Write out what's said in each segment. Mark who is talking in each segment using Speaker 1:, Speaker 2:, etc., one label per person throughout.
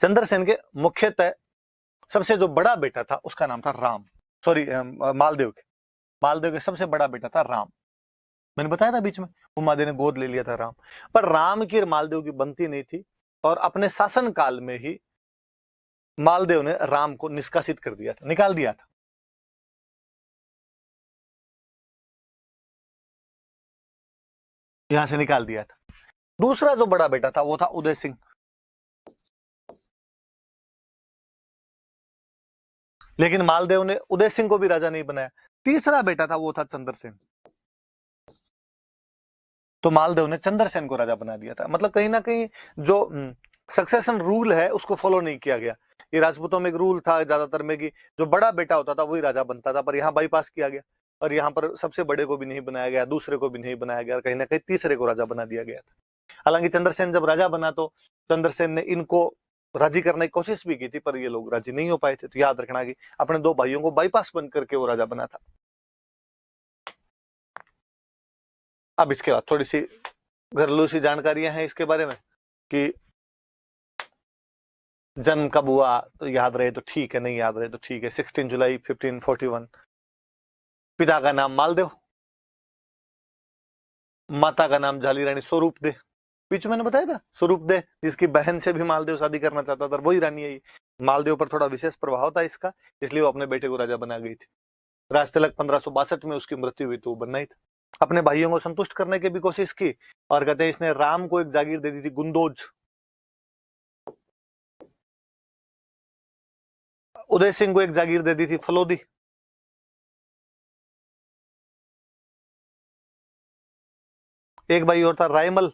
Speaker 1: चंद्रसेन के मुख्यतः सबसे जो बड़ा बेटा था उसका नाम था राम, सॉरी मालदेव के सबसे बड़ा बेटा था राम। मैंने बताया था बीच में, उमादेव ने गोद ले लिया था राम, पर राम की और मालदेव की बनती नहीं थी, और अपने शासन काल में ही मालदेव ने राम को निष्कासित कर दिया था, निकाल दिया था। यहां से निकाल दिया था। दूसरा जो बड़ा बेटा था वो था उदय सिंह, लेकिन मालदेव ने उदय सिंह को भी राजा नहीं बनाया। तीसरा बेटा था वो था चंद्रसेन, तो मालदेव ने चंद्रसेन को राजा बना दिया था। मतलब कहीं ना कहीं जो सक्सेशन रूल है उसको फॉलो नहीं किया गया। ये राजपूतों में एक रूल था ज्यादातर में कि जो बड़ा बेटा होता था वही राजा बनता था, पर यहाँ बाईपास किया गया, और यहाँ पर सबसे बड़े को भी नहीं बनाया गया, दूसरे को भी नहीं बनाया गया, और कहीं ना कहीं तीसरे को राजा बना दिया गया था। हालांकि चंद्रसेन जब राजा बना तो चंद्रसेन ने इनको राजी करने की कोशिश भी की थी, पर ये लोग राजी नहीं हो पाए थे। तो याद रखना कि अपने दो भाइयों को बाईपास बंद करके वो राजा बना था। अब इसके बाद थोड़ी सी घरेलू सी जानकारियां हैं इसके बारे में कि जन्म कब हुआ, तो याद रहे तो ठीक है, नहीं याद रहे तो ठीक है। 16 जुलाई 1541। पिता का नाम मालदेव, माता का नाम झाली रानी स्वरूप दे। बीच मैंने बताया था स्वरूप दे, जिसकी बहन से भी मालदेव शादी करना चाहता था, वही रानी है। मालदेव पर थोड़ा विशेष प्रभाव था इसका, इसलिए वो अपने बेटे को राजा बना गई थी। राजतिलक 1562 में उसकी मृत्यु हुई, तो वो बनना ही था। अपने भाइयों को संतुष्ट करने की भी कोशिश की, और कहते हैं इसने राम को एक जागीर दे दी थी गुंदोज, उदय सिंह को एक जागीर दे दी थी फलोदी, एक भाई और था रायमल,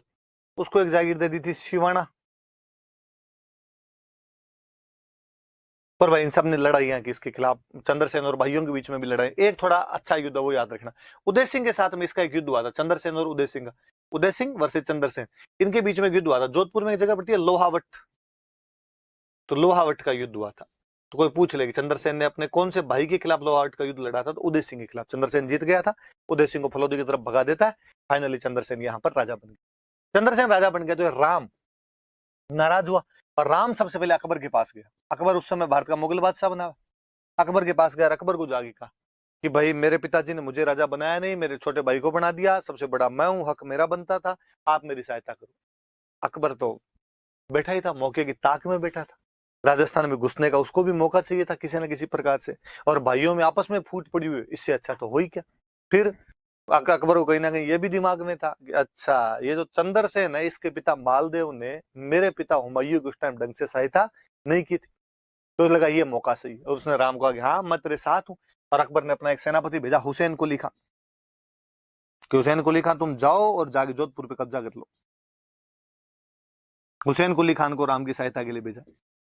Speaker 1: उसको एक जागीर दे दी थी शिवाना। पर भाई इन सब ने लड़ाइयां की इसके खिलाफ, चंद्रसेन और भाइयों के बीच में भी लड़ाई। एक थोड़ा अच्छा युद्ध वो याद रखना, उदय सिंह के साथ में इसका एक युद्ध हुआ था, चंद्रसेन और उदय सिंह का। उदय सिंह वर्सेस चंद्रसेन, इनके बीच में युद्ध हुआ था। जोधपुर में एक जगह पड़ती है लोहावट, तो लोहावट का युद्ध हुआ था। तो कोई पूछ ले कि चंद्रसेन ने अपने कौन से भाई के खिलाफ लोहावट का युद्ध लड़ा था, तो उदय सिंह के खिलाफ। चंद्रसेन जीत गया था, उदय सिंह को फलोदी की तरफ भगा देता है, फाइनली चंद्रसेन यहाँ पर राजा बन गया। चंद्रसेन राजा बन गया तो राम नाराज हुआ, और राम सबसे पहले अकबर के पास गया। अकबर उस समय भारत का मुगल बादशाह बना, अकबर के पास गया, अकबर को जाके कहा कि भाई मेरे पिताजी ने मुझे राजा बनाया नहीं, मेरे छोटे भाई को बना दिया, सबसे बड़ा मैं हूं, हक मेरा बनता था, आप मेरी सहायता करो। अकबर तो बैठा ही था, मौके की ताक में बैठा था। राजस्थान में घुसने का उसको भी मौका चाहिए था किसी न किसी प्रकार से, और भाइयों में आपस में फूट पड़ी हुई, इससे अच्छा तो हो ही क्या। फिर अकबर को कहीं ना कहीं ये भी दिमाग में था कि अच्छा ये जो चंद्रसेन है इसके पिता मालदेव ने मेरे पिता हुमायूं की उस टाइम ढंग से सहायता नहीं की थी, तो उसे लगा ये मौका सही। और उसने राम को कहा कि हाँ मैं तेरे साथ हूं, और अकबर ने अपना एक सेनापति भेजा हुसैन को लिखा कि हुसैन को लिखा तुम जाओ और जाके जोधपुर पे कब्जा कर लो। हुसैन कुली खान को राम की सहायता के लिए भेजा।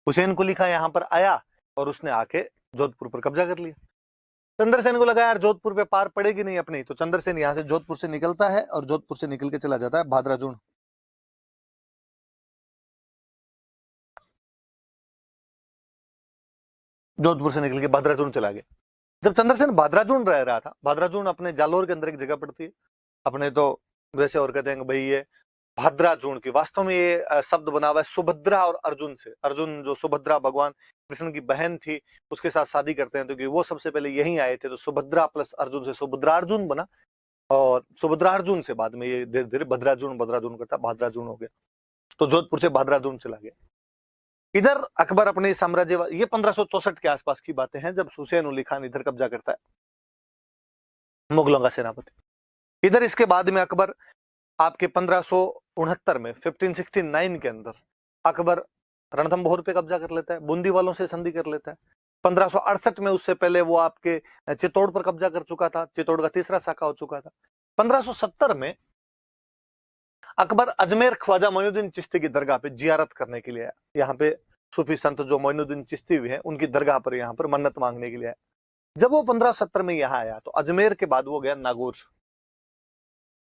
Speaker 1: हुसैन कुली खान यहाँ पर आया और उसने आके जोधपुर पर कब्जा कर लिया। चंद्रसेन को लगा यार जोधपुर पे पार पड़ेगी नहीं अपनी, तो चंद्रसेन यहाँ से जोधपुर से निकलता है और जोधपुर से निकल के चला जाता है भादराजून। जोधपुर से निकल के भादराजून चला गया। जब चंद्रसेन भादराजून रह रहा था, भादराजून अपने जालोर के अंदर एक जगह पड़ती है, अपने तो वैसे और कहते हैं भाई ये भाद्राजून की, वास्तव में ये शब्द बना हुआ है सुभद्रा और अर्जुन से। अर्जुन जो सुभद्रा भगवान कृष्ण की बहन थी उसके साथ शादी करते हैं, तो कि वो सबसे पहले यहीं आए थे, तो सुभद्रा प्लस अर्जुन से सुभद्रा अर्जुन बना, और सुभद्रा अर्जुन से बाद में ये धीरे धीरे भद्राजून भद्राजून करता भाद्राजून हो गया। तो जोधपुर से भाद्राजून चला गया। इधर अकबर अपने साम्राज्य, ये 1564 के आसपास की बातें हैं जब हुसैन उली खान इधर कब्जा करता है, मुगलों का सेनापति। इधर इसके बाद में अकबर आपके 1569 में 1569 के अंदर अकबर रणथंभौर पे कब्जा कर लेता है, बूंदी वालों से संधि कर लेता है। 1568 में उससे पहले वो आपके चित्तौड़ पर कब्जा कर चुका था, चित्तौड़ का तीसरा शाखा हो चुका था। 1570 में अकबर अजमेर ख्वाजा मोइनुद्दीन चिश्ती की दरगाह पे जियारत करने के लिए आया। यहाँ पे सूफी संत जो मोइनुद्दीन चिश्ती भी हैं उनकी दरगाह पर यहाँ पर मन्नत मांगने के लिए आया। जब वो 1570 में यहाँ आया तो अजमेर के बाद वो गया नागौर,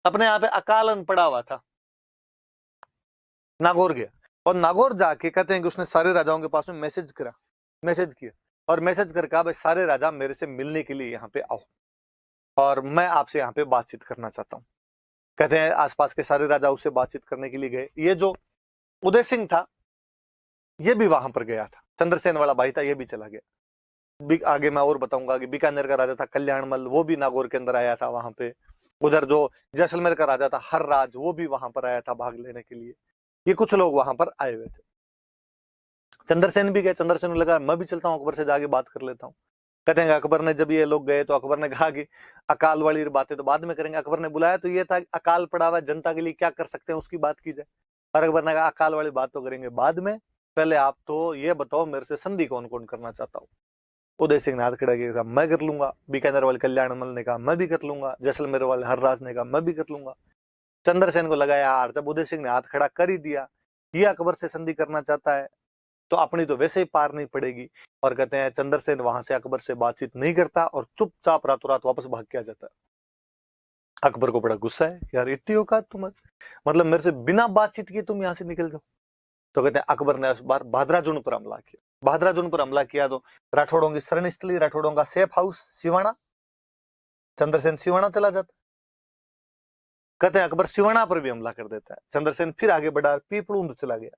Speaker 1: अपने यहाँ पे अकालन पड़ा हुआ था, नागौर गया, और नागौर जाके कहते हैं कि उसने सारे राजाओं के पास में मैसेज किया, और मैसेज कर कहा भाई सारे राजा मेरे से मिलने के लिए यहाँ पे आओ, और मैं आपसे यहाँ पे बातचीत करना चाहता हूँ। कहते हैं आसपास के सारे राजा उससे बातचीत करने के लिए गए। ये जो उदय सिंह था ये भी वहां पर गया था, चंद्रसेन वाला भाई था, ये भी चला गया। आगे मैं और बताऊंगा कि बीकानेर का राजा था कल्याणमल, वो भी नागौर के अंदर आया था वहां पे। उधर जो जैसलमेर का राजा था हरराज, वो भी वहां पर आया था भाग लेने के लिए। ये कुछ लोग वहां पर आए हुए थे। चंद्रसेन भी गए, चंद्रसेन को लगा मैं भी चलता हूँ अकबर से जाके बात कर लेता हूँ। कहते हैं अकबर ने, जब ये लोग गए तो अकबर ने कहा कि अकाल वाली बातें तो बाद में करेंगे। अकबर ने बुलाया तो ये था अकाल पड़ा हुआ जनता के लिए क्या कर सकते हैं उसकी बात की जाए। और अकबर ने कहा अकाल वाली बात तो करेंगे बाद में, पहले आप तो ये बताओ मेरे से संधि कौन कौन करना चाहता हूँ। उदय सिंह ने हाथ खड़ा किया, मैं कर लूंगा। बीकानेर वाले कल्याणमल ने कहा मैं भी कर लूंगा। जैसलमेर वाले हरराज ने कहा मैं भी कर लूंगा। चंद्रसेन को लगा यार जब उदय सिंह ने हाथ खड़ा कर ही दिया, ये अकबर से संधि करना चाहता है, तो अपनी तो वैसे ही पार नहीं पड़ेगी। और कहते हैं चंद्रसेन वहां से अकबर से बातचीत नहीं करता और चुपचाप रातों रात वापस भाग के आ जाता है। अकबर को बड़ा गुस्सा है, यार इतनी औकात तुम, मतलब मेरे से बिना बातचीत किए तुम यहां से निकल जाओ। तो कहते हैं अकबर ने इस बार भादराजुन पर हमला किया। भादराजुन पर हमला किया तो राठौड़ों की शरण स्थली, राठौड़ों का सेफ हाउस सिवाना, चंद्रसेन सिवाना चला जाता। कहते हैं अकबर सिवाना पर भी हमला कर देता है। चंद्रसेन फिर आगे बढ़ा, पीपलूंद चला गया।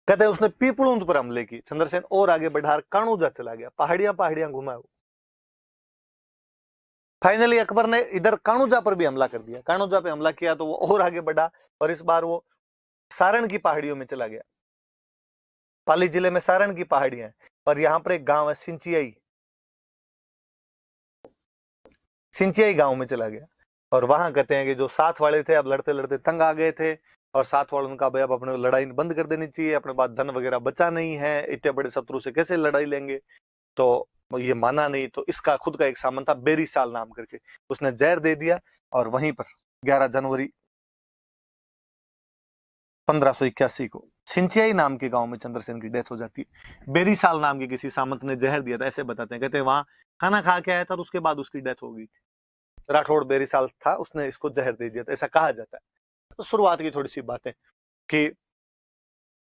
Speaker 1: कहते हैं उसने पीपलूंद पर हमले की। चंद्रसेन और आगे बढ़ा काणूजा चला गया, पहाड़ियां पहाड़ियां घुमा। फाइनली अकबर ने इधर काणूजा पर भी हमला कर दिया। काणूजा पे हमला किया तो वो और आगे बढ़ा और इस बार वो सारण की पहाड़ियों में चला गया। पाली जिले में सारण की पहाड़ियां हैं और यहां पर एक गांव है सिंचियाई, सिंचियाई गांव में चला गया। और वहां कहते हैं कि जो साथ वाले थे अब लड़ते लड़ते तंग आ गए थे और साथ वालों उनका भाई अब अपने लड़ाई बंद कर देनी चाहिए, अपने पास धन वगैरह बचा नहीं है, इतने बड़े शत्रु से कैसे लड़ाई लेंगे। तो ये माना नहीं, तो इसका खुद का एक सामन था बेरी साल नाम करके, उसने जहर दे दिया और वहीं पर 11 जनवरी 1581 को सिंचियाई नाम के गांव में चंद्रसेन की डेथ हो जाती है। बेरी साल नाम के किसी सामंत ने जहर दिया था, ऐसे बताते हैं। कहते हैं वहां खाना खा के आया था और उसके बाद उसकी डेथ हो गई थी। राठौड़ बेरी साल था, उसने इसको जहर दे दिया था, ऐसा कहा जाता है। तो शुरुआत की थोड़ी सी बातें कि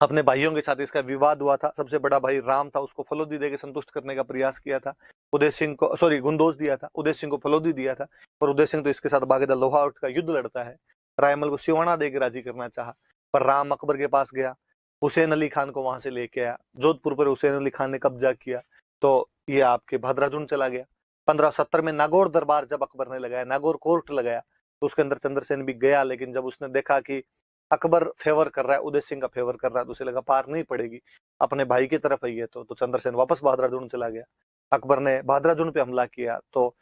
Speaker 1: अपने भाइयों के साथ इसका विवाद हुआ था। सबसे बड़ा भाई राम था, उसको फलोदी देकर संतुष्ट करने का प्रयास किया था। उदय सिंह को गुंदोज दिया था, उदय सिंह को फलोदी दिया था। और उदय सिंह तो इसके साथ बाकायदा लोहाउट का युद्ध लड़ता है। रायमल को सिवाना देकर राजी करना चाहा, पर राम अकबर के पास गया, हुसैन अली खान को वहां से लेके आया। जोधपुर पर हुसैन अली खान ने कब्जा किया तो ये आपके भादराजुन चला गया। 1570 में नागौर दरबार जब अकबर ने लगाया, नागौर कोर्ट लगाया, तो उसके अंदर चंद्रसेन भी गया। लेकिन जब उसने देखा कि अकबर फेवर कर रहा है, उदय सिंह का फेवर कर रहा है, तो उसे लगा पार नहीं पड़ेगी, अपने भाई की तरफ है ये तो चंद्रसेन वापस भादराजुन चला गया। अकबर ने भादराजुन पे हमला किया तो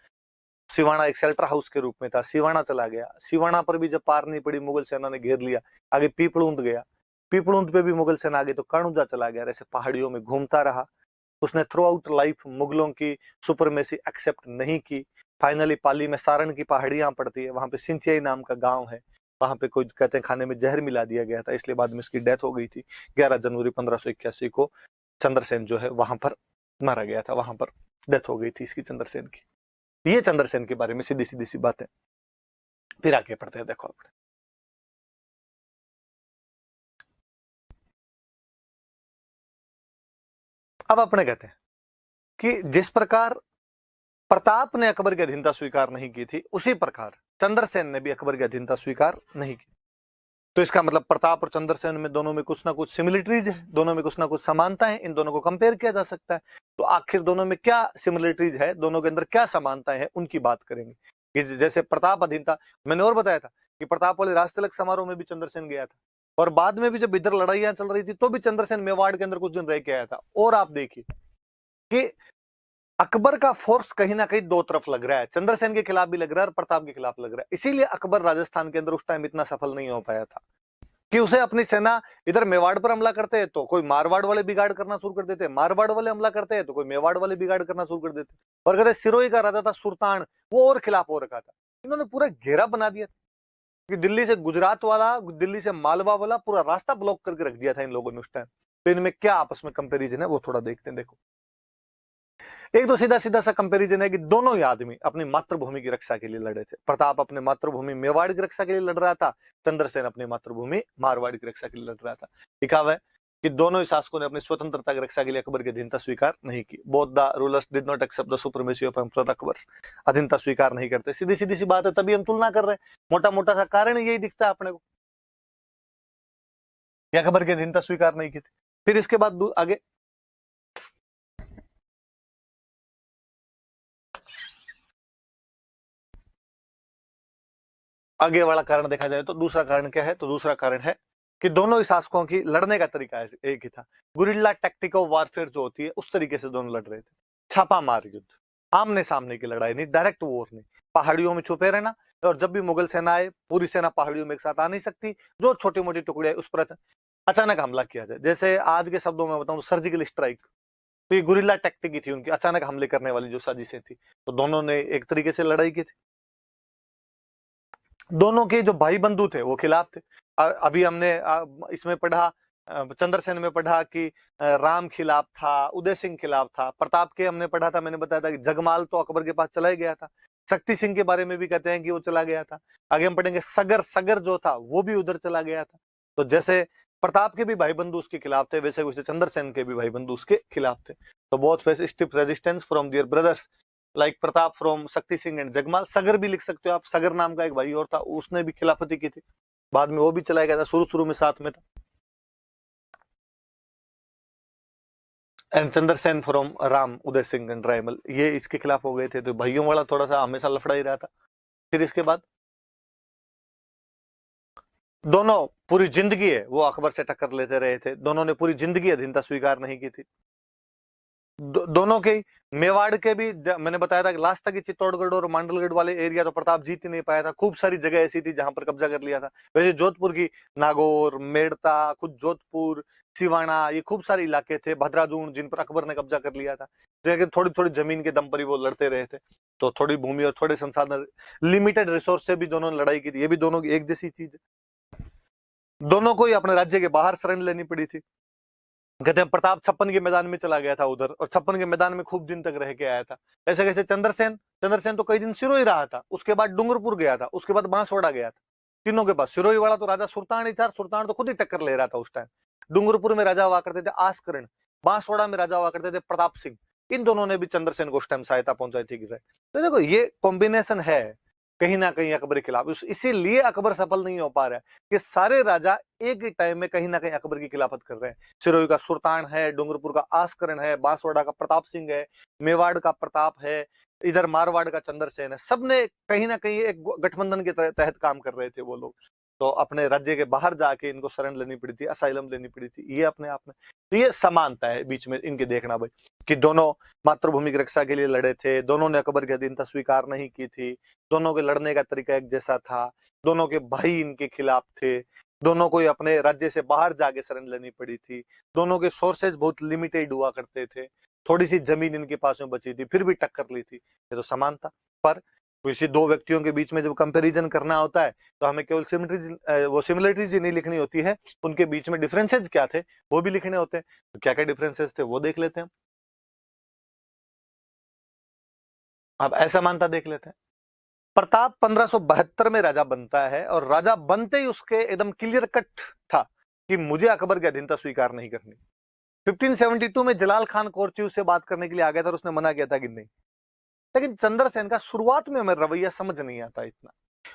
Speaker 1: सिवाना एक शेल्टर हाउस के रूप में था, सिवाना चला गया। सिवाना पर भी जब पार नहीं पड़ी, मुगल सेना ने घेर लिया, आगे पीपलूंद गया, पीपलूंद पे भी मुगल सेना आ गई तो काणूजा चला गया। ऐसे पहाड़ियों में घूमता रहा। उसने थ्रू आउट लाइफ मुगलों की सुपरमेसी एक्सेप्ट नहीं की। फाइनली पाली में सारण की पहाड़ियां पड़ती है, वहां पे सिंचियाई नाम का गांव है, वहां पे कोई कहते हैं खाने में जहर मिला दिया गया था, इसलिए बाद में इसकी डेथ हो गई थी। 11 जनवरी 1581 को चंद्रसेन जो है वहां पर मारा गया था, वहां पर डेथ हो गई थी इसकी, चंद्रसेन की। ये चंद्रसेन के बारे में सीधी सीधी सी बातें। फिर आगे पढ़ते हैं, देखो अपने। अब अपने कहते हैं कि जिस प्रकार प्रताप ने अकबर की अधीनता स्वीकार नहीं की थी, उसी प्रकार चंद्रसेन ने भी अकबर की अधीनता स्वीकार नहीं की। तो इसका मतलब प्रताप और चंद्रसेन में दोनों में कुछ ना कुछ सिमिलरिटीज है, दोनों में कुछ ना कुछ समानता है, इन दोनों को कंपेयर किया जा सकता है। तो आखिर दोनों में क्या सिमिलरिटीज है, दोनों के अंदर क्या समानताएं हैं, उनकी बात करेंगे। कि जैसे प्रताप अधीनता, मैंने और बताया था कि प्रताप वाले राजतिलक समारोह में भी चंद्रसेन गया था और बाद में भी जब इधर लड़ाइयां चल रही थी तो भी चंद्रसेन मेवाड़ के अंदर कुछ दिन रह के आया था। और आप देखिए कि अकबर का फोर्स कहीं ना कहीं दो तरफ लग रहा है, चंद्रसेन के खिलाफ भी लग रहा है और प्रताप के खिलाफ लग रहा है। इसीलिए अकबर राजस्थान के अंदर उस टाइम इतना सफल नहीं हो पाया था कि उसे अपनी सेना इधर मेवाड़ पर हमला करते हैं तो कोई मारवाड़ वाले बिगाड़ करना शुरू कर देते, मारवाड़ वाले हमला करते हैं तो कोई मेवाड़ वाले बिगाड़ करना शुरू कर देते। और कहते सिरोही का राजा था सुल्तान, वो और खिलाफ हो रखा था। इन्होंने पूरा घेरा बना दिया कि दिल्ली से गुजरात वाला, दिल्ली से मालवा वाला पूरा रास्ता ब्लॉक करके रख दिया था इन लोगों ने उस टाइम। तो इनमें क्या आपस में कंपेरिजन है वो थोड़ा देखते हैं। देखो, एक तो सीधा सीधा सा कंपैरिजन है कि दोनों ही आदमी अपनी मातृभूमि की रक्षा के लिए लड़े थे। प्रताप अपने मातृभूमि मेवाड़ की रक्षा के लिए लड़ रहा था, चंद्रसेन अपनी मातृभूमि मारवाड़ की रक्षा के लिए लड़ रहा था। लिखा हुआ है कि दोनों ही शासकों ने अपनी स्वतंत्रता की रक्षा के लिए अकबर की अधीनता स्वीकार नहीं की। Both the rulers did not accept the supremacy of emperor Akbar. अधीनता स्वीकार नहीं करते, सीधी सीधी सी बात है, तभी हम तुलना कर रहे हैं। मोटा मोटा सा कारण यही दिखता है अपने को। ये अकबर की अधीनता स्वीकार नहीं की थी। फिर इसके बाद आगे आगे वाला कारण देखा जाए तो दूसरा कारण क्या है, तो दूसरा कारण है कि दोनों ही शासकों की लड़ने का तरीका एक ही था। गुरिल्ला टैक्टिक ऑफ वारफेयर जो होती है उस तरीके से दोनों लड़ रहे थे। छापा मार युद्ध, आमने सामने की लड़ाई नहीं, डायरेक्ट वॉर नहीं, पहाड़ियों में छुपे रहना, और जब भी मुगल सेना आए पूरी सेना पहाड़ियों में एक साथ आ नहीं सकती, जो छोटी मोटी टुकड़े उस पर अचानक हमला किया जाए। जैसे आज के शब्दों में बताऊं तो सर्जिकल स्ट्राइक, तो ये गुरिल्ला टैक्टिक ही थी उनकी, अचानक हमले करने वाली जो साजिशें थी। तो दोनों ने एक तरीके से लड़ाई की थी। दोनों के जो भाई बंधु थे वो खिलाफ थे। अभी हमने इसमें पढ़ा, चंद्रसेन में पढ़ा कि राम खिलाफ था, उदय सिंह खिलाफ था। प्रताप के हमने पढ़ा था, मैंने बताया था कि जगमाल तो अकबर के पास चला ही गया था। शक्ति सिंह के बारे में भी कहते हैं कि वो चला गया था। आगे हम पढ़ेंगे सगर, सगर जो था वो भी उधर चला गया था। तो जैसे प्रताप के भी भाई बंधु उसके खिलाफ थे, वैसे वैसे चंद्रसेन के भी भाई बंधु उसके खिलाफ थे। तो both face stiff resistance from their brothers like Pratap from Shakti Singh and Jagmal. सगर भी लिख सकते हो आप, सगर नाम का एक भाई और था, उसने भी खिलाफती की थी, बाद में वो भी चला गया था, शुरू शुरू में साथ में था। And Chandrasen from Ram, Uday Singh and Raimal, ये इसके खिलाफ हो गए थे। तो भाइयों वाला थोड़ा सा हमेशा लफड़ा ही रहा था। फिर इसके बाद दोनों पूरी जिंदगी है वो अकबर से टक्कर लेते रहे थे, दोनों ने पूरी जिंदगी अधीनता स्वीकार नहीं की थी। दोनों के मेवाड़ के भी मैंने बताया था कि लास्ट तक चित्तौड़गढ़ और मांडलगढ़ वाले एरिया तो प्रताप जीत ही नहीं पाया था। खूब सारी जगह ऐसी थी जहां पर कब्जा कर लिया था। वैसे जोधपुर की नागौर, मेड़ता, खुद जोधपुर, सिवाना, ये खूब सारे इलाके थे, भद्रादून, जिन पर अकबर ने कब्जा कर लिया था। तो थोड़ी थोड़ी जमीन के दम पर ही वो लड़ते रहे थे। तो थोड़ी भूमि और थोड़े संसाधन, लिमिटेड रिसोर्स से भी दोनों ने लड़ाई की थी। ये भी दोनों की एक जैसी चीज है। दोनों को ही अपने राज्य के बाहर शरण लेनी पड़ी थी। कहते हैं प्रताप 56 के मैदान में चला गया था उधर, और 56 के मैदान में खूब दिन तक रह के आया था। ऐसे कैसे चंद्रसेन, चंद्रसेन तो कई दिन सिरोही रहा था, उसके बाद डूंगरपुर गया था, उसके बाद बांसवाड़ा गया था। तीनों के पास सिरोही वाला तो राजा सुल्तान ही था, सुल्तान तो खुद ही टक्कर ले रहा था उस टाइम। डूंगरपुर में राजा हुआ करते थे आस्करण, बांसवाड़ा में राजा हुआ करते थे प्रताप सिंह। इन दोनों ने भी चंद्रसेन को उस टाइम सहायता पहुंचाई थी। तो देखो ये कॉम्बिनेशन है कहीं ना कहीं अकबर के खिलाफ, इसीलिए अकबर सफल नहीं हो पा रहा है कि सारे राजा एक ही टाइम में कहीं ना कहीं अकबर की खिलाफत कर रहे हैं। सिरोही का सुल्तान है, डूंगरपुर का आस्करण है, बांसवाड़ा का प्रताप सिंह है, मेवाड़ का प्रताप है, इधर मारवाड़ का चंद्रसेन है। सबने कहीं ना कहीं एक गठबंधन के तहत काम कर रहे थे वो लोग। तो अपने राज्य के बाहर जाके इनको शरण लेनी पड़ी थी, असाइलम लेनी पड़ी थी, ये अपने आप में। तो ये समानता है बीच में इनके, देखना भाई कि दोनों मातृभूमि की रक्षा के लिए लड़े थे, दोनों ने अकबर की अधीनता स्वीकार नहीं की थी, दोनों के लड़ने का तरीका एक जैसा था, दोनों के भाई इनके खिलाफ थे, दोनों को अपने राज्य से बाहर जाके शरण लेनी पड़ी थी, दोनों के सोर्सेज बहुत लिमिटेड हुआ करते थे, थोड़ी सी जमीन इनके पास में बची थी, फिर भी टक्कर ली थी। ये तो समान था। पर किसी दो व्यक्तियों के बीच में जब कंपैरिजन करना होता है तो हमें केवल सिमिलरिटीज ही नहीं लिखनी होती है, उनके बीच में डिफरेंसेज क्या थे वो भी लिखने होते हैं। तो क्या क्या डिफरेंसेस थे वो देख लेते हैं। अब ऐसा मानता देख लेते हैं। प्रताप 1572 में राजा बनता है, और राजा बनते ही उसके एकदम क्लियर कट था कि मुझे अकबर की अधीनता स्वीकार नहीं करनी। 1572 में जलाल खान कोरची उससे बात करने के लिए आ गया था और उसने मना किया था कि नहीं। लेकिन चंद्रसेन का शुरुआत में हमें रवैया समझ नहीं आता इतना,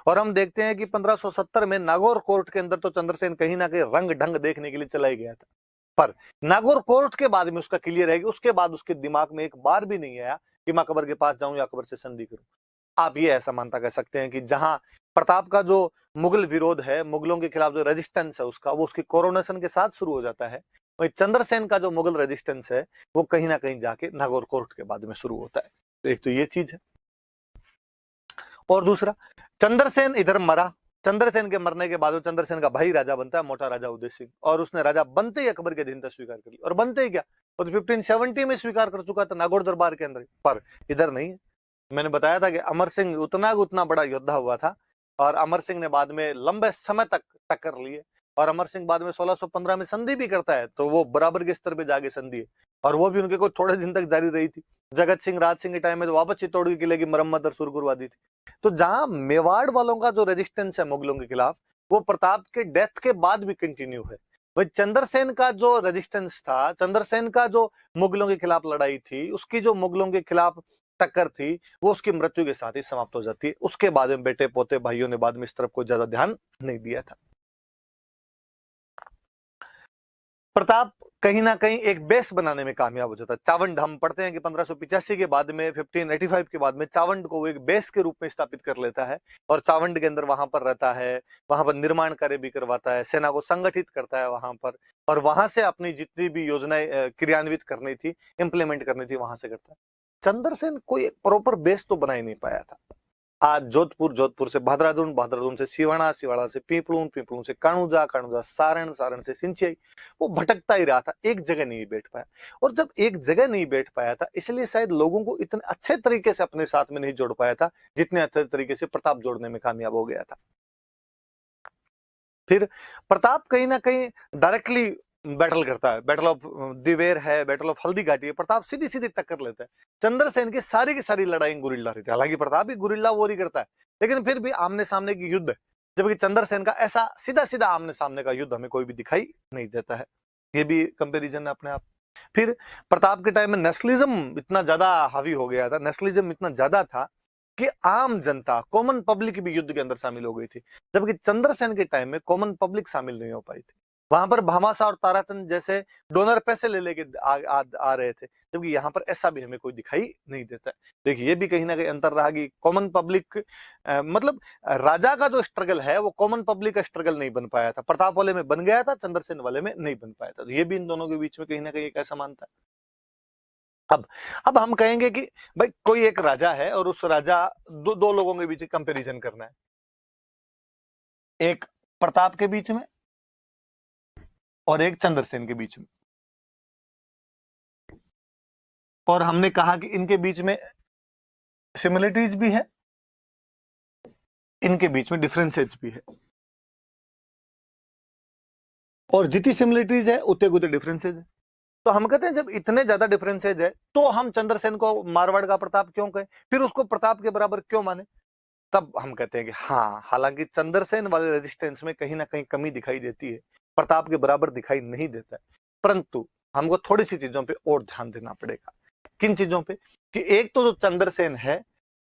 Speaker 1: और हम देखते हैं कि 1570 में नागौर कोर्ट के अंदर तो चंद्रसेन कहीं ना कहीं रंग ढंग देखने के लिए चला ही गया था। पर नागौर कोर्ट के बाद में उसका क्लियर है कि उसके बाद उसके दिमाग में एक बार भी नहीं आया कि मैं अकबर के पास जाऊं या अकबर से संधि करूं। आप ये ऐसा मानता कह सकते हैं कि जहां प्रताप का जो मुगल विरोध है, मुगलों के खिलाफ जो रेजिस्टेंस है उसका, वो उसकी कोरोनेशन के साथ शुरू हो जाता है। वही चंद्रसेन का जो मुगल रेजिस्टेंस है वो कहीं ना कहीं जाके नागौर कोर्ट के बाद में शुरू होता है। तो एक तो ये चीज है, और दूसरा चंद्रसेन इधर मरा। चंद्रसेन के मरने के बाद चंद्रसेन का भाई राजा बनता है, मोटा राजा उदय सिंह, और उसने राजा बनते ही अकबर की अधीनता स्वीकार कर ली। और बनते ही क्या, वो तो 1570 में स्वीकार कर चुका था नागौर दरबार के अंदर। पर इधर नहीं है। मैंने बताया था कि अमर सिंह उतना बड़ा योद्धा हुआ था, और अमर सिंह ने बाद में लंबे समय तक टक्कर लिए, और अमर सिंह बाद में 1615 में संधि भी करता है, तो वो बराबर के स्तर पे जाके संधि है, और वो भी उनके को थोड़े दिन तक जारी रही थी। जगत सिंह, राज सिंह के टाइम में तो वापस चित्तौड़ के किले की मरम्मत और सुरगुरवादी थी। तो जहां मेवाड़ वालों का जो रेजिस्टेंस है मुगलों के खिलाफ, वो प्रताप के डेथ के बाद भी कंटिन्यू है। वही चंद्रसेन का जो रेजिस्टेंस था, चंद्रसेन का जो मुगलों के खिलाफ लड़ाई थी, उसकी जो मुगलों के खिलाफ टक्कर थी, वो उसकी मृत्यु के साथ ही समाप्त हो जाती है। उसके बाद में बेटे पोते भाइयों ने बाद में इस तरफ को ज्यादा ध्यान नहीं दिया था। प्रताप कहीं ना कहीं एक बेस बनाने में कामयाब हो जाता है। चावंड हम पढ़ते हैं कि 1585 के बाद में 1585 के बाद में चावंड को वो एक बेस के रूप में स्थापित कर लेता है और चावंड के अंदर वहां पर रहता है, वहां पर निर्माण कार्य भी करवाता है, सेना को संगठित करता है वहां पर, और वहां से अपनी जितनी भी योजनाएं क्रियान्वित करनी थी, इंप्लीमेंट करनी थी, वहां से करता है। चंद्रसेन कोई प्रॉपर बेस तो बना ही नहीं पाया था। आज जोधपुर, जोधपुर से भादरादून, भादरादून से सिवाना, सिवाड़ा से पीपलून, पीपलून से काणुजा, काणुजा सारण, सारण से सिंचियाई, वो भटकता ही रहा था, एक जगह नहीं बैठ पाया। और जब एक जगह नहीं बैठ पाया था, इसलिए शायद लोगों को इतने अच्छे तरीके से अपने साथ में नहीं जोड़ पाया था जितने अच्छे तरीके से प्रताप जोड़ने में कामयाब हो गया था। फिर प्रताप कहीं ना कहीं डायरेक्टली बैटल करता है, बैटल ऑफ दिवेर है, बैटल ऑफ हल्दी घाटी है, प्रताप सीधी सीधी टक्कर लेता है। चंद्रसेन की सारी लड़ाई गुरिल्ला रहती है, हालांकि प्रताप भी गुरिल्ला वॉर ही करता है, लेकिन फिर भी आमने सामने की युद्ध है, जबकि चंद्रसेन का ऐसा सीधा सीधा आमने सामने का युद्ध हमें कोई भी दिखाई नहीं देता है। ये भी कंपेरिजन है अपने आप। फिर प्रताप के टाइम में नेशनलिज्म इतना ज्यादा हावी हो गया था, नेशनलिज्म इतना ज्यादा था कि आम जनता, कॉमन पब्लिक भी युद्ध के अंदर शामिल हो गई थी, जबकि चंद्रसेन के टाइम में कॉमन पब्लिक शामिल नहीं हो पाई थी। वहां पर भामाशाह और ताराचंद जैसे डोनर पैसे ले लेके आ रहे थे, जबकि यहाँ पर ऐसा भी हमें कोई दिखाई नहीं देता है। देखिए, ये भी कहीं ना कहीं अंतर रहा कि कॉमन पब्लिक मतलब राजा का जो स्ट्रगल है वो कॉमन पब्लिक का स्ट्रगल नहीं बन पाया था, प्रताप वाले में बन गया था, चंद्रसेन वाले में नहीं बन पाया था। तो ये भी इन दोनों के बीच में कहीं ना कहीं एक ऐसा मानता है। अब हम कहेंगे कि भाई कोई एक राजा है और उस राजा दो लोगों के बीच कंपैरिजन करना है, एक प्रताप के बीच में और एक चंद्रसेन के बीच में, और हमने कहा कि इनके बीच में सिमिलरिटीज भी है, इनके बीच में डिफरेंसेज भी है, और जितनी सिमिलरिटीज है उतने उतने डिफरेंसेज है। तो हम कहते हैं जब इतने ज्यादा डिफरेंसेज है तो हम चंद्रसेन को मारवाड़ का प्रताप क्यों कहें, फिर उसको प्रताप के बराबर क्यों माने। तब हम कहते हैं कि हाँ, हालांकि चंद्रसेन वाले रेजिस्टेंस में कहीं ना कहीं कमी दिखाई देती है, प्रताप के बराबर दिखाई नहीं देता है, परंतु हमको थोड़ी सी चीजों पे और ध्यान देना पड़ेगा। किन चीजों पे? कि एक तो जो चंद्रसेन है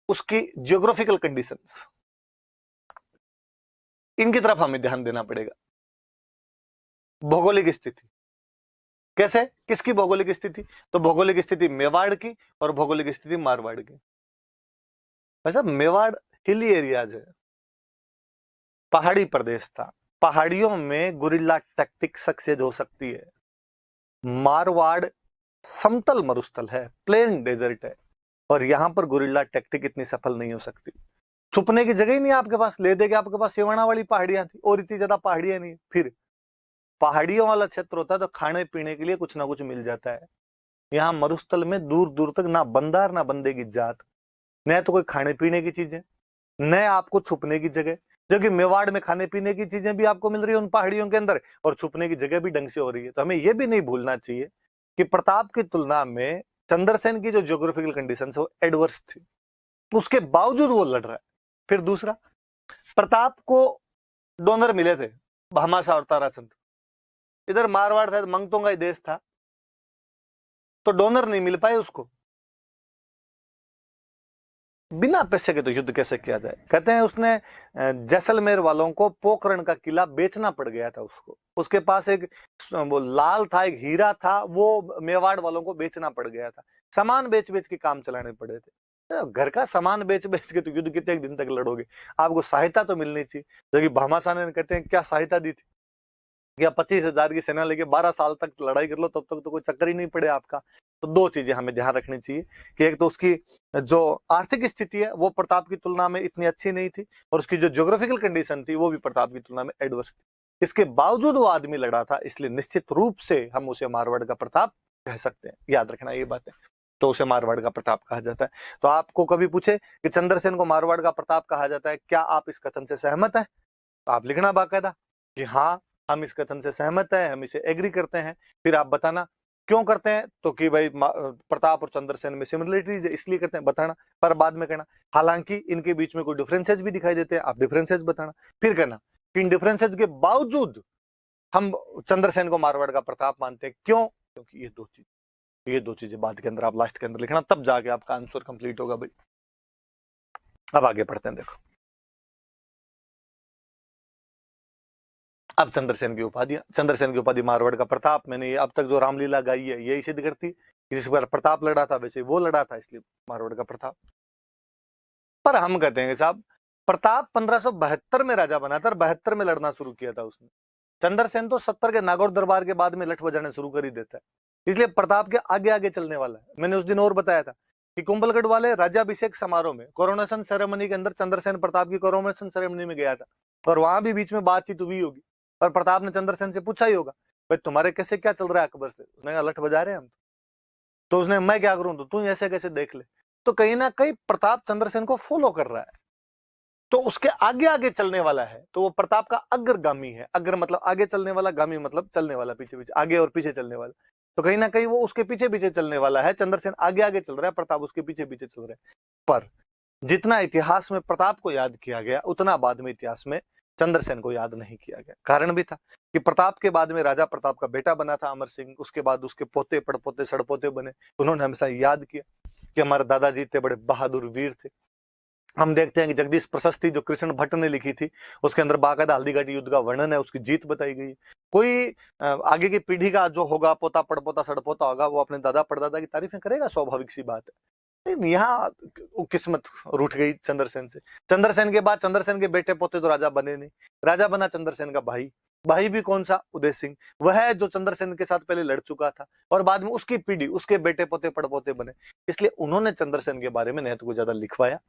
Speaker 1: उसकी जियोग्राफिकल कंडीशंस, इनकी तरफ हमें ध्यान देना पड़ेगा। भौगोलिक स्थिति कैसे, किसकी भौगोलिक स्थिति? तो भौगोलिक स्थिति मेवाड़ की और भौगोलिक स्थिति मारवाड़ की। वैसा मेवाड़ हिली एरियाज है, पहाड़ी प्रदेश था, पहाड़ियों में गुरिल्ला टैक्टिक सक्सेस हो सकती है। मारवाड़ समतल मरुस्थल है, प्लेन डेजर्ट है, और यहां पर गुरिल्ला टैक्टिक इतनी सफल नहीं हो सकती। छुपने की जगह ही नहीं आपके पास, ले दे के आपके पास सिवाना वाली पहाड़ियां थी और इतनी ज्यादा पहाड़ियां नहीं। फिर पहाड़ियों वाला क्षेत्र होता है तो खाने पीने के लिए कुछ ना कुछ मिल जाता है। यहाँ मरुस्थल में दूर दूर तक ना बंदार ना बंदे की जात, न तो कोई खाने पीने की चीजें, न आपको छुपने की जगह, जो कि मेवाड़ में खाने पीने की चीजें भी आपको मिल रही है उन पहाड़ियों के अंदर, और छुपने की जगह भी ढंग से हो रही है। तो हमें यह भी नहीं भूलना चाहिए कि प्रताप की तुलना में चंद्रसेन की जो ज्योग्राफिकल कंडीशन है वो एडवर्स थी, उसके बावजूद वो लड़ रहा है। फिर दूसरा, प्रताप को डोनर मिले थे, भामाशाह और ताराचंद। इधर मारवाड़ था, मंगतों का ही देश था, तो डोनर नहीं मिल पाए उसको। बिना पैसे के तो युद्ध कैसे किया जाए? कहते हैं उसने जैसलमेर वालों को पोखरण का किला बेचना पड़ गया था उसको, उसके पास एक वो लाल था, एक हीरा था, वो मेवाड़ वालों को बेचना पड़ गया था। सामान बेच बेच के काम चलाने पड़े थे। तो घर का सामान बेच बेच के तो युद्ध कितने दिन तक लड़ोगे? आपको सहायता तो मिलनी चाहिए। जबकि भामाशाह ने कहते हैं क्या सहायता दी थी, या 25,000 की सेना लेके 12 साल तक लड़ाई कर लो, तब तक तो कोई चक्कर ही नहीं पड़े आपका। तो दो चीजें हमें ध्यान रखनी चाहिए कि एक तो उसकी जो आर्थिक स्थिति है वो प्रताप की तुलना में इतनी अच्छी नहीं थी, और उसकी जो ज्योग्राफिकल कंडीशन थी वो भी प्रताप की तुलना में एडवर्स थी। इसके बावजूद वो आदमी लड़ा था, इसलिए निश्चित रूप से हम उसे मारवाड़ का प्रताप कह सकते हैं। याद रखना ये बात है, तो उसे मारवाड़ का प्रताप कहा जाता है। तो आपको कभी पूछे कि चंद्रसेन को मारवाड़ का प्रताप कहा जाता है, क्या आप इस कथन से सहमत है? तो आप लिखना बाकायदा कि हाँ, हम इस कथन से सहमत है, हम इसे एग्री करते हैं। फिर आप बताना क्यों करते हैं, तो कि भाई प्रताप और चंद्रसेन में सिमिलरिटीज है इसलिए करते हैं, बताना, पर बाद में कहना हालांकि इनके बीच में कोई डिफरेंसेस भी दिखाई देते हैं, आप डिफरेंसेस बताना। फिर कहना कि इन डिफरेंसेस के बावजूद हम चंद्रसेन को मारवाड़ का प्रताप मानते हैं, क्यों? क्योंकि ये दो चीजें बाद के अंदर आप लास्ट के अंदर लिखना, तब जाके आपका आंसर कंप्लीट होगा भाई। अब आगे पढ़ते हैं, देखो अब चंद्रसेन की उपाधियां, चंद्रसेन की उपाधि मारवाड़ का प्रताप, मैंने ये अब तक जो रामलीला गाई है यही सिद्ध करती कि जिस पर प्रताप लड़ा था वैसे वो लड़ा था, इसलिए मारवाड़ का प्रताप। पर हम कहते हैं साहब प्रताप 1572 में राजा बना था और 72 में लड़ना शुरू किया था उसने। चंद्रसेन तो 70 के नागौर दरबार के बाद में लठ बजाने शुरू कर ही देता है, इसलिए प्रताप के आगे आगे चलने वाला है। मैंने उस दिन और बताया था कि कुंभलगढ़ वाले राज्याभिषेक समारोह में कोरोनेशन सेरेमनी के अंदर चंद्रसेन प्रताप की कोरोनेशन सेरेमनी में गया था, और वहां भी बीच में बातचीत हुई होगी और प्रताप ने चंद्रसेन से पूछा ही होगा भाई तुम्हारे कैसे क्या चल रहा है अकबर से, उसने कहा लठ बजा रहे हैं हम। तो उसने मैं क्या करूं, तो तू ऐसे कैसे देख ले। तो कहीं ना कहीं प्रताप चंद्रसेन को फॉलो कर रहा है, तो उसके आगे आगे चलने वाला है, तो वो प्रताप का अग्रगामी है। अग्र मतलब आगे चलने वाला, गामी मतलब चलने वाला, पीछे पीछे, आगे और पीछे चलने वाला। तो कहीं ना कहीं वो उसके पीछे पीछे चलने वाला है। चंद्रसेन आगे आगे चल रहा है, प्रताप उसके पीछे पीछे चल रहा है। पर जितना इतिहास में प्रताप को याद किया गया उतना बाद में इतिहास में चंद्रसेन को याद नहीं किया गया। कारण भी था कि प्रताप के बाद में राजा प्रताप का बेटा बना था अमर सिंह, उसके बाद उसके पोते पड़पोते सड़पोते बने। उन्होंने हमेशा याद किया कि हमारे दादाजी इतने बड़े बहादुर वीर थे। हम देखते हैं कि जगदीश प्रशस्ति जो कृष्ण भट्ट ने लिखी थी उसके अंदर बाकायदा हल्दीघाटी युद्ध का वर्णन है, उसकी जीत बताई गई। कोई आगे की पीढ़ी का जो होगा पोता पड़पोता सड़पोता होगा वो अपने दादा परदादा की तारीफें करेगा, स्वाभाविक सी बात है। लेकिन यहाँ किस्मत रूठ गई चंद्रसेन से। चंद्रसेन के बाद चंद्रसेन के बेटे पोते तो राजा बने नहीं, राजा बना चंद्रसेन का भाई। भाई भी कौन सा, उदय सिंह, वह जो चंद्रसेन के साथ पहले लड़ चुका था, और बाद में उसकी पीढ़ी उसके बेटे पोते पड़पोते बने। इसलिए उन्होंने चंद्रसेन के बारे में नहीं को ज्यादा लिखवाया,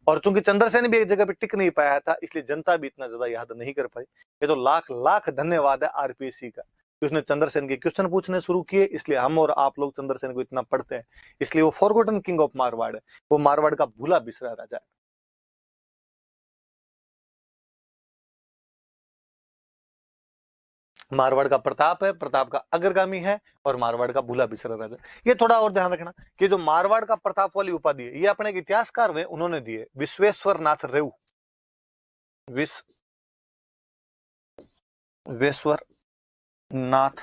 Speaker 1: और चूंकि चंद्रसेन भी एक जगह पे टिक नहीं पाया था इसलिए जनता भी इतना ज्यादा याद नहीं कर पाई। ये तो लाख लाख धन्यवाद है आरपीएससी का कि उसने चंद्रसेन के क्वेश्चन पूछने शुरू किए, इसलिए हम और आप लोग चंद्रसेन को इतना पढ़ते हैं। इसलिए वो फॉरगॉटन किंग ऑफ मारवाड़ है, वो मारवाड़ का भूला बिसरा राजा है। मारवाड़ का प्रताप है, प्रताप का अग्रगामी है, और मारवाड़ का भूला बिसरा राजा। ये थोड़ा और ध्यान रखना कि जो मारवाड़ का प्रताप वाली उपाधि है ये अपने एक इतिहासकार हुए उन्होंने दिए, विश्वेश्वर नाथ रेऊ। विश्वेश्वर नाथ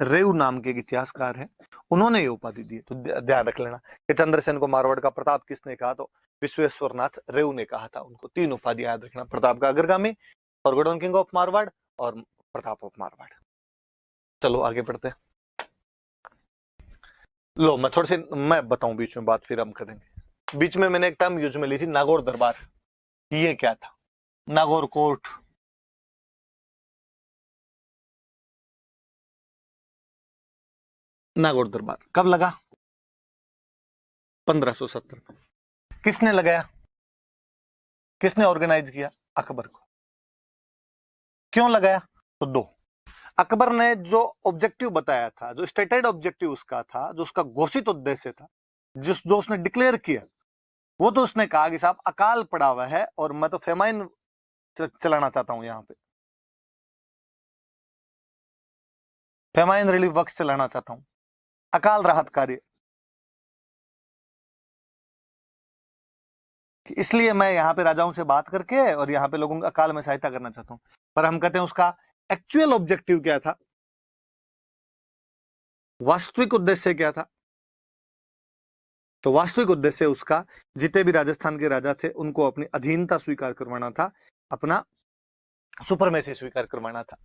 Speaker 1: रेऊ नाम के एक इतिहासकार है, उन्होंने ये उपाधि दी। तो ध्यान रख लेना कि चंद्रसेन को मारवाड़ का प्रताप किसने कहा, तो विश्वेश्वर नाथ रेऊ ने कहा था। उनको तीन उपाधि याद रखना, प्रताप का अग्रगामी, फॉरगॉटन किंग ऑफ मारवाड़, और प्रताप ऑफ मारवाड़। चलो आगे बढ़ते हैं। लो मैं थोड़ी सी मैं बताऊं बीच में बात, फिर हम करेंगे। बीच में मैंने एक टर्म यूज में ली थी नागौर दरबार, ये क्या था, नागौर कोर्ट। नागौर दरबार कब लगा, 1570 में। किसने लगाया, किसने ऑर्गेनाइज किया, अकबर को। क्यों लगाया, तो दो, अकबर ने जो ऑब्जेक्टिव बताया था, जो स्टेटेड ऑब्जेक्टिव उसका था, जो उसका घोषित उद्देश्य था, जो उसने डिक्लेयर किया, वो तो उसने कहा कि साहब अकाल पड़ा हुआ है और मैं तो फेमाइन चलाना चाहता हूं, यहां पे फेमाइन रिलीफ वर्क्स चलाना चाहता हूं, अकाल राहत कार्य, इसलिए मैं यहाँ पे राजाओं से बात करके और यहाँ पे लोगों को अकाल में सहायता करना चाहता हूँ। पर हम कहते हैं उसका एक्चुअल ऑब्जेक्टिव क्या था, वास्तविक उद्देश्य क्या था। तो वास्तविक उद्देश्य उसका जितने भी राजस्थान के राजा थे उनको अपनी अधीनता स्वीकार करवाना था, अपना सुपरमेसी स्वीकार करवाना था।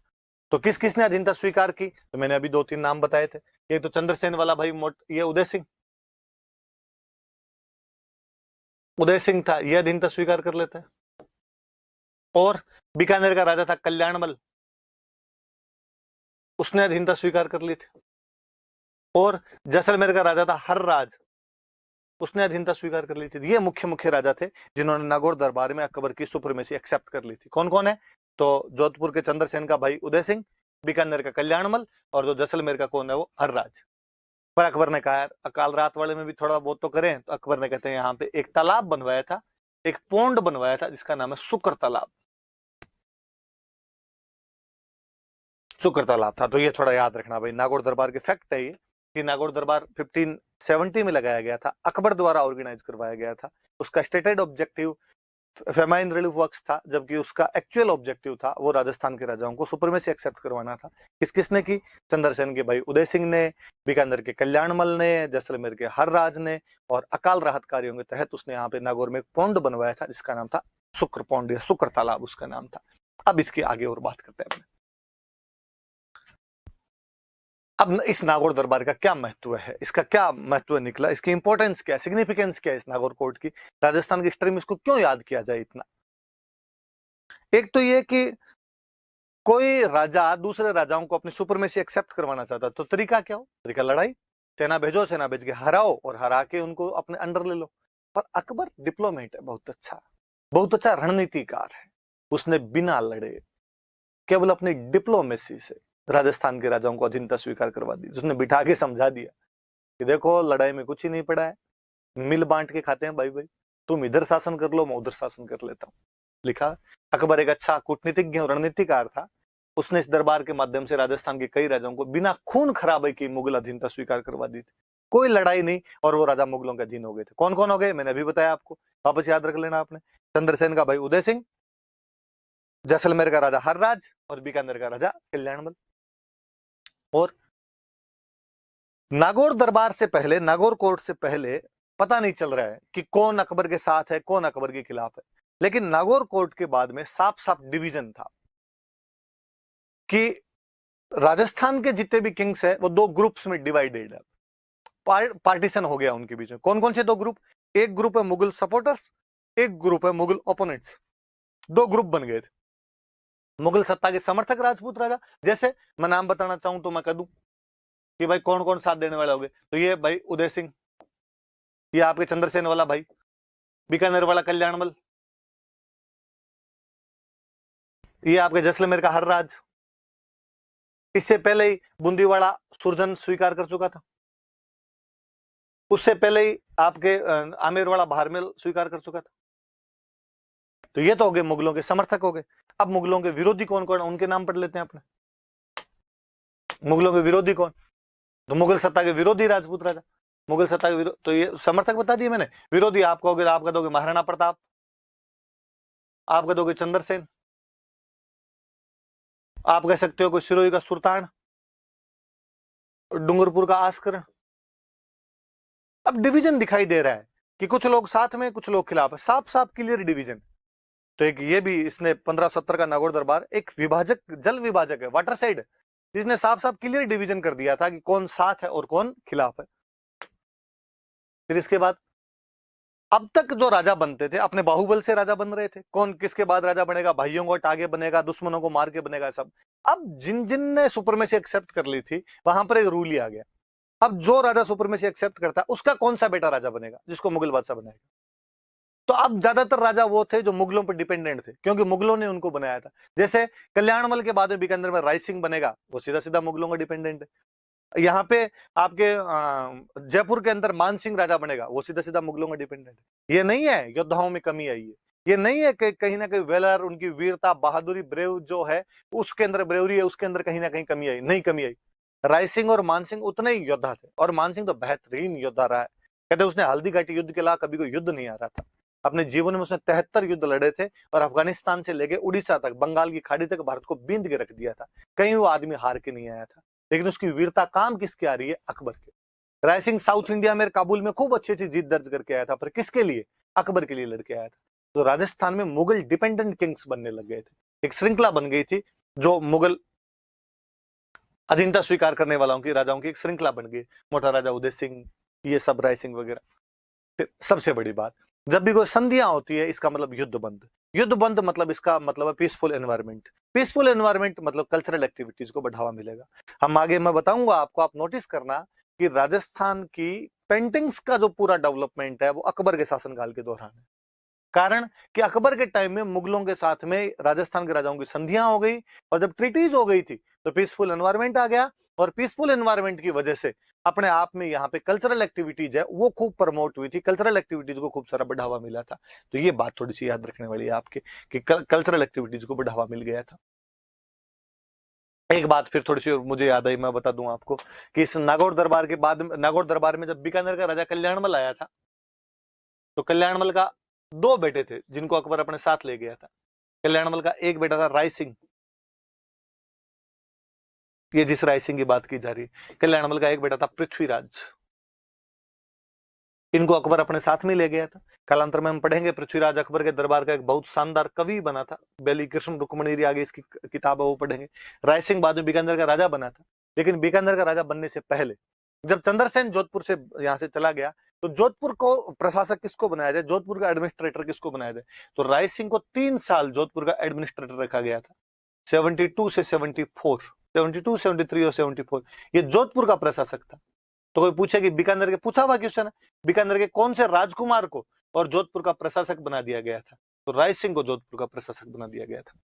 Speaker 1: तो किस किसने अधीनता स्वीकार की, तो मैंने अभी दो तीन नाम बताए थे। ये तो चंद्रसेन वाला भाई ये उदय सिंह था, यह अधीनता स्वीकार कर लेता है। और बीकानेर का राजा था कल्याणमल, उसने अधीनता स्वीकार कर ली थी। और जैसलमेर का राजा था हर्राज, उसने अधीनता स्वीकार कर ली थी। ये मुख्य मुख्य राजा थे जिन्होंने नागौर दरबार में अकबर की सुप्रीमेसी एक्सेप्ट कर ली थी। कौन कौन है, तो जोधपुर के चंद्रसेन का भाई उदय सिंह, बीकानेर का कल्याणमल, और जो जैसलमेर का कौन है वो हर्राज। पर अकबर ने कहा अकाल रात वाले में भी थोड़ा बहुत तो करें, तो अकबर ने कहते हैं यहाँ पे एक तालाब बनवाया था, एक पोंड बनवाया था जिसका नाम है शुक्र तालाब। शुक्र तालाब था। तो ये थोड़ा याद रखना भाई, नागौर दरबार के फैक्ट है ये कि नागौर दरबार 1570 में लगाया गया था, अकबर द्वारा ऑर्गेनाइज करवाया गया था। उसका stated objective famine relief works था, जबकि उसका एक्चुअल ऑब्जेक्टिव था वो राजस्थान के राजाओं को सुपरमेसी एक्सेप्ट करवाना था। किसने की, चंद्रसेन के भाई उदय सिंह ने, बीकानेर के कल्याणमल ने, जैसलमेर के हरराज ने, और अकाल राहत कार्यों के तहत उसने यहाँ पे नागौर में एक पौंड बनवाया था जिसका नाम था शुक्र पौंड या शुक्र तालाब उसका नाम था। अब इसके आगे और बात करते हैं। अब इस नागौर दरबार का क्या महत्व है, इसका क्या महत्व निकला, इसकी इंपॉर्टेंस क्या है, सिग्निफिकेंस क्या है इस नागौर कोर्ट की, राजस्थान की हिस्ट्री में इसको क्यों याद किया जाए इतना। एक तो ये कि कोई राजा दूसरे राजाओं को अपनी सुपरमेसी एक्सेप्ट करवाना चाहता तो तरीका क्या हो, तरीका लड़ाई, सेना भेजो, सेना भेज के हराओ और हरा के उनको अपने अंडर ले लो। पर अकबर डिप्लोमेट है, बहुत अच्छा रणनीतिकार है। उसने बिना लड़े केवल अपनी डिप्लोमेसी से राजस्थान के राजाओं को अधीनता स्वीकार करवा दी। उसने बिठा के समझा दिया कि देखो लड़ाई में कुछ ही नहीं पड़ा है, मिल बांट के खाते हैं भाई भाई, तुम इधर शासन कर लो, मैं उधर शासन कर लेता हूँ। लिखा। अकबर एक अच्छा कूटनीतिज्ञ और रणनीतिकार था। उसने इस दरबार के माध्यम से राजस्थान के कई राजाओं को बिना खून खराबे की मुगल अधीनता स्वीकार करवा दी थी। कोई लड़ाई नहीं और वो राजा मुगलों के अधीन हो गए थे। कौन कौन हो गए मैंने अभी बताया आपको, वापस याद रख लेना आपने। चंद्रसेन का भाई उदय सिंह, जैसलमेर का राजा हरराज और बीकानेर का राजा कल्याणमल। और नागौर दरबार से पहले, नागौर कोर्ट से पहले पता नहीं चल रहा है कि कौन अकबर के साथ है, कौन अकबर के खिलाफ है। लेकिन नागौर कोर्ट के बाद में साफ साफ डिवीजन था कि राजस्थान के जितने भी किंग्स है वो दो ग्रुप्स में डिवाइडेड है, पार्टीशन हो गया उनके बीच में। कौन कौन से दो ग्रुप, एक ग्रुप है मुगल सपोर्टर्स, एक ग्रुप है मुगल ओपोनेंट्स। दो ग्रुप बन गए थे। मुगल सत्ता के समर्थक राजपूत राजा, जैसे मैं नाम बताना चाहूं तो मैं कह दूं कि भाई कौन कौन साथ देने वाले होंगे, तो ये भाई उदय सिंह, ये आपके चंद्रसेन वाला भाई, बीकानेर वाला कल्याणमल, ये आपके जैसलमेर का हरराज। इससे पहले ही बूंदीवाड़ा सुरजन स्वीकार कर चुका था। उससे पहले ही आपके आमेरवाड़ा भारमेल स्वीकार कर चुका था। तो ये तो हो गए मुगलों के समर्थक हो गए। अब मुगलों के विरोधी कौन कौन, उनके नाम पढ़ लेते हैं अपने। मुगलों के विरोधी कौन, तो मुगल सत्ता के विरोधी राजपूत राजा, मुगल सत्ता के विरोध, तो ये समर्थक बता दिए मैंने। विरोधी आप कहोगे, आप कह दोगे महाराणा प्रताप, आप कह दोगे चंद्रसेन, आप कह सकते हो कोई सिरोही का सुल्तान, डूंगरपुर का आस्कर। अब डिवीजन दिखाई दे रहा है कि कुछ लोग साथ में, कुछ लोग खिलाफ है, साफ साफ क्लियर डिवीजन। तो एक ये भी इसने 1570 का नागौर दरबार एक विभाजक, जल विभाजक है, वाटर साइड, इसने साफ साफ क्लियर डिवीजन कर दिया था कि कौन साथ है और कौन खिलाफ है। फिर इसके बाद अब तक जो राजा बनते थे अपने बाहुबल से राजा बन रहे थे, कौन किसके बाद राजा बनेगा, भाइयों को टागे बनेगा, दुश्मनों को मार के बनेगा, सब। अब जिन जिन ने सुपरमेसी एक्सेप्ट कर ली थी वहां पर एक रूल ही आ गया। अब जो राजा सुपरमेसी एक्सेप्ट करता है उसका कौन सा बेटा राजा बनेगा, जिसको मुगल बादशाह बनाएगा। तो अब ज्यादातर राजा वो थे जो मुगलों पर डिपेंडेंट थे, क्योंकि मुगलों ने उनको बनाया था। जैसे कल्याणमल के बाद में बीकानेर में राय सिंह बनेगा, वो सीधा सीधा मुगलों का डिपेंडेंट है। यहाँ पे आपके जयपुर के अंदर मान सिंह राजा बनेगा, वो सीधा सीधा मुगलों का डिपेंडेंट है। ये नहीं है योद्धाओं में कमी आई है, ये नहीं है कि कहीं ना कहीं वेलर, उनकी वीरता, बहादुरी, ब्रेव जो है उसके अंदर ब्रेवरी है, उसके अंदर कहीं ना कहीं कमी आई, नहीं कमी आई। राय सिंह और मान सिंह उतने ही योद्धा थे, और मान सिंह तो बेहतरीन योद्धा रहा है। कहते उसने हल्दी घाटी युद्ध के अलावा कभी कोई युद्ध नहीं आ रहा था। अपने जीवन में उसने 73 युद्ध लड़े थे और अफगानिस्तान से लेके उड़ीसा तक, बंगाल की खाड़ी तक भारत को बींद के रख दिया था। कहीं वो आदमी हार के नहीं आया था। लेकिन उसकी वीरता काम किसके आ रही है, अकबर के। राय सिंह साउथ इंडिया में काबुल में खूब अच्छी अच्छी जीत दर्ज करके आया था, पर किसके लिए, अकबर के लिए लड़के आया था। तो राजस्थान में मुगल डिपेंडेंट किंग्स बनने लग गए थे, एक श्रृंखला बन गई थी, जो मुगल अधीनता स्वीकार करने वालों की, राजाओं की एक श्रृंखला बन गई। मोटा राजा उदय सिंह, ये सब, राय सिंह वगैरह। फिर सबसे बड़ी बात, जब भी कोई संधियां होती है इसका मतलब युद्ध बंद। युद्ध बंद मतलब इसका मतलब है पीसफुल एनवायरनमेंट। पीसफुल एनवायरनमेंट मतलब कल्चरल एक्टिविटीज को बढ़ावा मिलेगा। हम आगे मैं बताऊंगा आपको, आप नोटिस करना कि राजस्थान की पेंटिंग्स का जो पूरा डेवलपमेंट है वो अकबर के शासनकाल के दौरान है। कारण कि अकबर के टाइम में मुगलों के साथ में राजस्थान के राजाओं की संधियां हो गई, और जब ट्रीटीज हो गई थी तो पीसफुल एनवायरनमेंट आ गया, और पीसफुल एनवायरनमेंट की वजह से अपने आप में यहाँ पे कल्चरल एक्टिविटीज है वो खूब प्रमोट हुई थी, कल्चरल एक्टिविटीज को खूब सारा बढ़ावा मिला था। तो ये बात थोड़ी सी याद रखने वाली है आपके, कि कल्चरल एक्टिविटीज को बढ़ावा मिल गया था। एक बात फिर थोड़ी सी मुझे याद आई, मैं बता दूं आपको कि इस नागौर दरबार के बाद, नागौर दरबार में जब बीकानेर का राजा कल्याणमल आया था, तो कल्याणमल का दो बेटे थे जिनको अकबर अपने साथ ले गया था। कल्याणमल का एक बेटा था राय सिंह, ये जिस राय सिंह की बात की जा रही है। कल्याणमल का एक बेटा था पृथ्वीराज, इनको अकबर अपने साथ में ले गया था। कालांतर में हम पढ़ेंगे पृथ्वीराज अकबर के दरबार का एक बहुत शानदार कवि बना था, बेली कृष्ण रुक्मणी आगे इसकी किताब है वो पढ़ेंगे। राय सिंह बाद में बीकानेर का राजा बना था, लेकिन बीकानेर का राजा बनने से पहले जब चंद्रसेन जोधपुर से यहाँ से चला गया तो जोधपुर को प्रशासक किसको बनाया जाए, जोधपुर का एडमिनिस्ट्रेटर किसको बनाया जाए, तो राय सिंह को 3 साल जोधपुर का एडमिनिस्ट्रेटर रखा गया था। 72 से 74, 72, 73 और 74 ये जोधपुर का प्रशासक था। तो कोई पूछे कि बीकानेर के, पूछा हुआ क्वेश्चन है, बीकानेर के कौन से राजकुमार को और जोधपुर का प्रशासक बना दिया गया था, तो राय सिंह को जोधपुर का प्रशासक बना दिया गया था।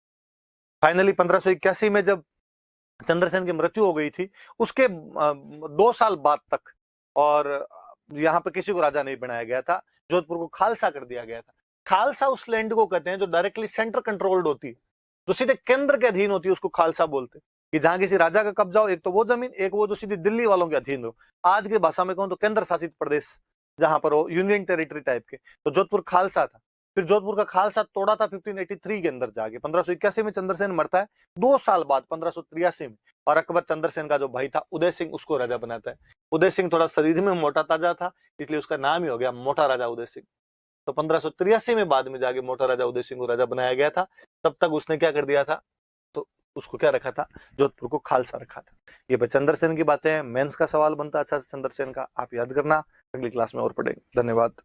Speaker 1: फाइनली 1581 में जब चंद्रसेन की मृत्यु हो गई थी, उसके 2 साल बाद तक और यहाँ पे किसी को राजा नहीं बनाया गया था, जोधपुर को खालसा कर दिया गया था। खालसा उस लैंड को कहते हैं जो डायरेक्टली सेंटर कंट्रोल्ड होती है, जो सीधे केंद्र के अधीन होती है, उसको खालसा बोलते हैं। कि जहां किसी राजा का कब्जा हो, एक तो वो जमीन, एक वो जो सीधी दिल्ली वालों के अधीन हो, आज की भाषा में कहूं तो केंद्र शासित प्रदेश जहां पर हो, यूनियन टेरिटरी टाइप के, तो जोधपुर खालसा था। फिर जोधपुर का खालसा तोड़ा था 1583 के अंदर जाके। 1581 में चंद्रसेन मरता है, 2 साल बाद 1583 में, और अकबर चंद्रसेन का जो भाई था उदय सिंह उसको राजा बनाता है। उदय सिंह थोड़ा शरीर में मोटा ताजा था, इसलिए उसका नाम ही हो गया मोटा राजा उदय सिंह। तो 1583 में बाद में जाके मोटा राजा उदय सिंह को राजा बनाया गया था। तब तक उसने क्या कर दिया था, तो उसको क्या रखा था, जोधपुर को खालसा रखा था। ये चंद्रसेन की बातें हैं। मेंस का सवाल बनता अच्छा चंद्रसेन का, आप याद करना, अगली क्लास में और पढ़ेंगे। धन्यवाद।